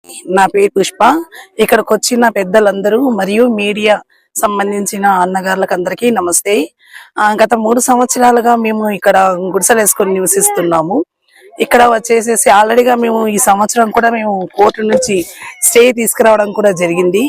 నా పేరు పుష్ప. ఇక్కడికి వచ్చిన పెద్దలందరూ మరియు మీడియా సంబంధించిన అన్నగారులకు అందరికీ నమస్తే. గత 3 సంవత్సరాలుగా మేము ఇక్కడ గుడిసెలు వేసుకొని నివసిస్తున్నాము. ఇక్కడ వచ్చేసేసి ఆల్రెడీగా మేము ఈ సంవత్సరం కూడా మేము కోర్టు నుంచి స్టే తీసుకురావడం కూడా జరిగింది.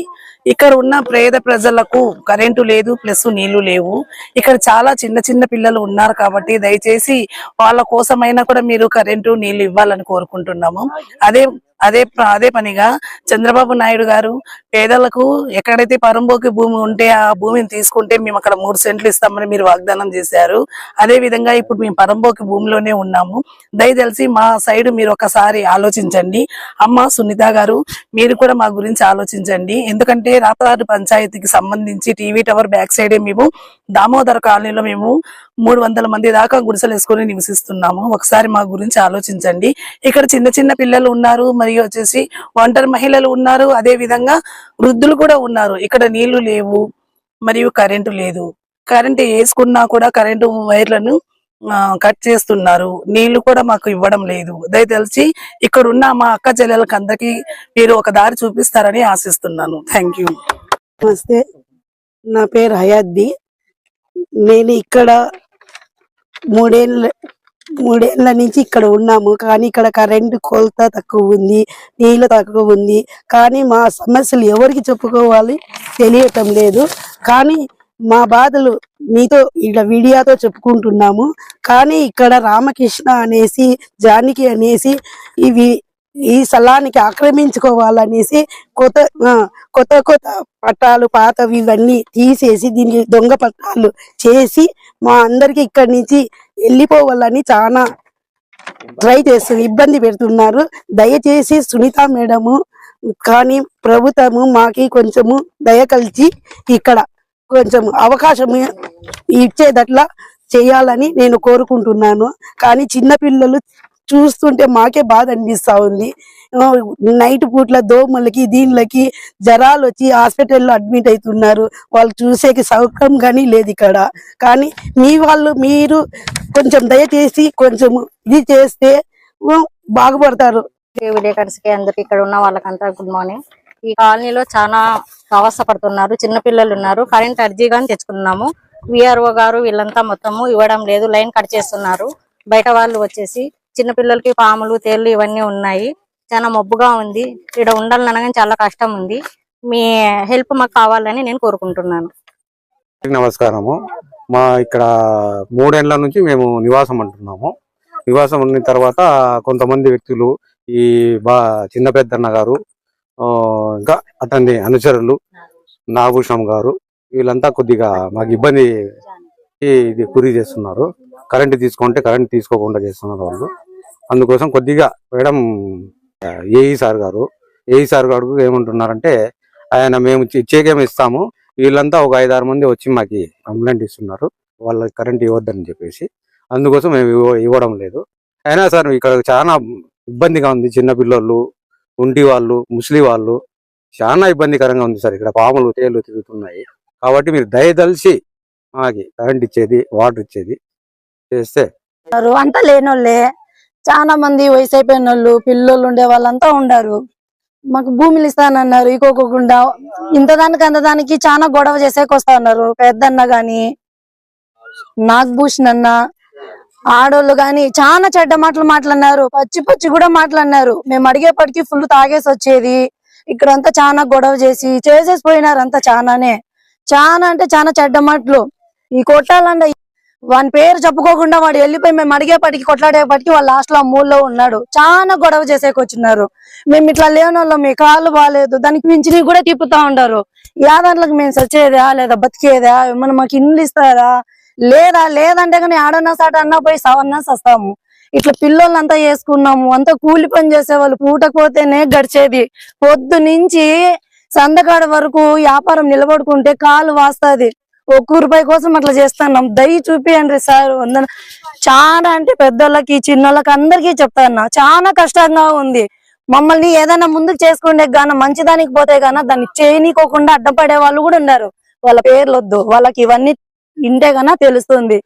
ఇక్కడ ఉన్న పేద ప్రజలకు కరెంటు లేదు, ప్లస్ నీళ్లు లేవు. ఇక్కడ చాలా చిన్న చిన్న పిల్లలు ఉన్నారు కాబట్టి దయచేసి వాళ్ళ కోసమైనా కూడా మీరు కరెంటు నీళ్లు ఇవ్వాలని కోరుకుంటున్నాము. అదే అదే అదే పనిగా చంద్రబాబు నాయుడు గారు పేదలకు ఎక్కడైతే పరంబోకి భూమి ఉంటే ఆ భూమిని తీసుకుంటే మేము అక్కడ 3 సెంట్లు ఇస్తామని మీరు వాగ్దానం చేశారు. అదే విధంగా ఇప్పుడు మేము పరంబోకి భూమిలోనే ఉన్నాము. దయచేసి మా సైడ్ మీరు ఒకసారి ఆలోచించండి. అమ్మ సునీత గారు, మీరు కూడా మా గురించి ఆలోచించండి. ఎందుకంటే రాపరాడు పంచాయతీకి సంబంధించి టీవీ టవర్ బ్యాక్ సైడే మేము దామోదర కాలనీలో మేము 300 మంది దాకా గుడిసెలు వేసుకొని నివసిస్తున్నాము. ఒకసారి మా గురించి ఆలోచించండి. ఇక్కడ చిన్న చిన్న పిల్లలు ఉన్నారు, మరియు వచ్చేసి ఒంటరి మహిళలు ఉన్నారు, అదే విధంగా వృద్ధులు కూడా ఉన్నారు. ఇక్కడ నీళ్లు లేవు మరియు కరెంటు లేదు. కరెంటు వేసుకున్నా కూడా కరెంటు వైర్లను కట్ చేస్తున్నారు. నీళ్లు కూడా మాకు ఇవ్వడం లేదు. దయచేసి ఇక్కడ ఉన్న మా అక్క చెల్లెలకు అందరికీ మీరు ఒక దారి చూపిస్తారని ఆశిస్తున్నాను. Thank you. నమస్తే, నా పేరు హయాద్ది. నేను ఇక్కడ మూడేళ్ల నుంచి ఇక్కడ ఉన్నాము. కానీ ఇక్కడ కరెంటు కొలత తక్కువ ఉంది, నీళ్ళు తక్కువ ఉంది. కానీ మా సమస్యలు ఎవరికి చెప్పుకోవాలి తెలియటం లేదు. కానీ మా బాధలు మీతో ఇలా వీడియోతో చెప్పుకుంటున్నాము. కానీ ఇక్కడ రామకృష్ణ అనేసి, జానకి అనేసి ఈ స్థలానికి ఆక్రమించుకోవాలనేసి కొత్త పట్టాలు పాతవి ఇవన్నీ తీసేసి దీనికి దొంగ పట్టాలు చేసి మా అందరికి ఇక్కడి నుంచి వెళ్ళిపోవాలని చాలా ట్రై చేస్తున్నారు, ఇబ్బంది పెడుతున్నారు. దయచేసి సునీత మేడము కానీ ప్రభుత్వము మాకి కొంచెము దయ కలిసి ఇక్కడ కొంచెం అవకాశం ఇచ్చేదట్లా చేయాలని నేను కోరుకుంటున్నాను. కానీ చిన్నపిల్లలు చూస్తుంటే మాకే బాధ అనిపిస్తా ఉంది. నైట్ పూట్ల దోమలకి దీనిలకి జ్వరాలు వచ్చి హాస్పిటల్లో అడ్మిట్ అవుతున్నారు. వాళ్ళు చూసేకి సౌకర్యం కానీ లేదు ఇక్కడ. కానీ మీరు కొంచెం దయచేసి కొంచెం ఇది చేస్తే బాగుపడతారు. విలేకరులకి అందరికి ఇక్కడ ఉన్న వాళ్ళకంతా గుడ్ మార్నింగ్. ఈ కాలనీలో చాలా అవస్థ పడుతున్నారు. చిన్నపిల్లలు ఉన్నారు. కరెంట్ అర్జీగా తెచ్చుకున్నాము. విఆర్ఓ గారు వీళ్ళంతా మొత్తము ఇవ్వడం లేదు, లైన్ కట్ చేస్తున్నారు. బయట వాళ్ళు వచ్చేసి చిన్నపిల్లలకి పాములు, తేళ్లు ఇవన్నీ ఉన్నాయి. చాలా మబ్బుగా ఉంది. ఇక్కడ ఉండాలనగానే చాలా కష్టం ఉంది. మీ హెల్ప్ మాకు కావాలని నేను కోరుకుంటున్నాను. నమస్కారము. మా ఇక్కడ 3 ఏళ్ల నుంచి మేము నివాసం అంటున్నాము. నివాసం ఉన్న తర్వాత కొంతమంది వ్యక్తులు ఈ చిన్న పెద్దన్న గారు, ఇంకా అతని అనుచరులు నాగభూషణం గారు, వీళ్ళంతా కొద్దిగా మాకు ఇబ్బంది ఇది గురి చేస్తున్నారు. కరెంటు తీసుకుంటే కరెంట్ తీసుకోకుండా చేస్తున్నారు వాళ్ళు. అందుకోసం కొద్దిగా మేడం ఏఈ సార్ గారు ఏమంటున్నారంటే, ఆయన మేము ఇచ్చేకేమి ఇస్తాము, వీళ్ళంతా ఒక 5-6 మంది వచ్చి మాకు కంప్లైంట్ ఇస్తున్నారు, వాళ్ళకి కరెంట్ ఇవ్వద్దని చెప్పేసి. అందుకోసం మేము ఇవ్వడం లేదు. అయినా సార్ ఇక్కడ చాలా ఇబ్బందిగా ఉంది. చిన్నపిల్లలు, ఒంటి వాళ్ళు, ముస్లిం వాళ్ళు చాలా ఇబ్బందికరంగా ఉంది సార్. ఇక్కడ పాములు, తేళ్లు తిరుగుతున్నాయి. కాబట్టి మీరు దయదలిచి మాకి కరెంట్ ఇచ్చేది, వాటర్ ఇచ్చేది చేస్తే. అంతా లేనోళ్ళే, చాలా మంది వయసు అయిపోయిన వాళ్ళు, పిల్లలు ఉండే వాళ్ళంతా ఉండారు. మాకు భూములు ఇస్తానన్నారు, ఇకోకుండా ఇంతదానికి అంతదానికి చాలా గొడవ చేసేకి వస్తా ఉన్నారు. పెద్దన్న గాని, నాగభూషణ్ అన్న, ఆడోళ్ళు గాని చాలా చెడ్డ మాటలు మాట్లాడినారు. పచ్చి కూడా మాట్లాడినారు. మేము అడిగేపటికి ఫుల్ తాగేసి వచ్చేది. ఇక్కడంతా చాలా గొడవ చేసేసి పోయినారు. అంతా చాలా అంటే చాలా చెడ్డ మాటలు. ఈ కొట్టాలంటే వాని పేరు చెప్పుకోకుండా వాడు వెళ్ళిపోయి మేము అడిగేపటికి కొట్లాడేపటికి వాళ్ళ లాస్ట్ లో మూలలో ఉన్నాడు. చాలా గొడవ చేసేకొచ్చినారు. మేము ఇట్లా లేనోళ్ళం, మీ కాళ్ళు బాగాలేదు, దానికి మించి కూడా తిప్పుతా ఉండారు. యాదాంట్లకు మేము సచ్చేదా లేదా బతికేదా, ఏమన్నా మాకు ఇండ్లు ఇస్తారా లేదంటే కానీ ఆడన్నా సాట అన్నా పోయి సవన్నా సస్తాము. ఇట్లా పిల్లలంతా వేసుకున్నాము. అంతా కూలి పని చేసేవాళ్ళు, పూటకపోతేనే గడిచేది. పొద్దు నుంచి సందకాడ వరకు వ్యాపారం నిలబడుకుంటే కాలు వాస్తాది. 1 రూపాయి కోసం అట్లా చేస్తున్నాం. దయ చూపియండి సార్. చాలా అంటే పెద్దోళ్ళకి, చిన్నోళ్ళకి అందరికీ చెప్తాను, చాలా కష్టంగా ఉంది. మమ్మల్ని ఏదైనా ముందుకు చేసుకుంటే గాన మంచిదానికి పోతే గాన దాన్ని చేయనీకోకుండా అడ్డపడే వాళ్ళు కూడా ఉన్నారు. వాళ్ళ పేర్లు వద్దు, వాళ్ళకి ఇవన్నీ ఇంటే గాన తెలుస్తుంది.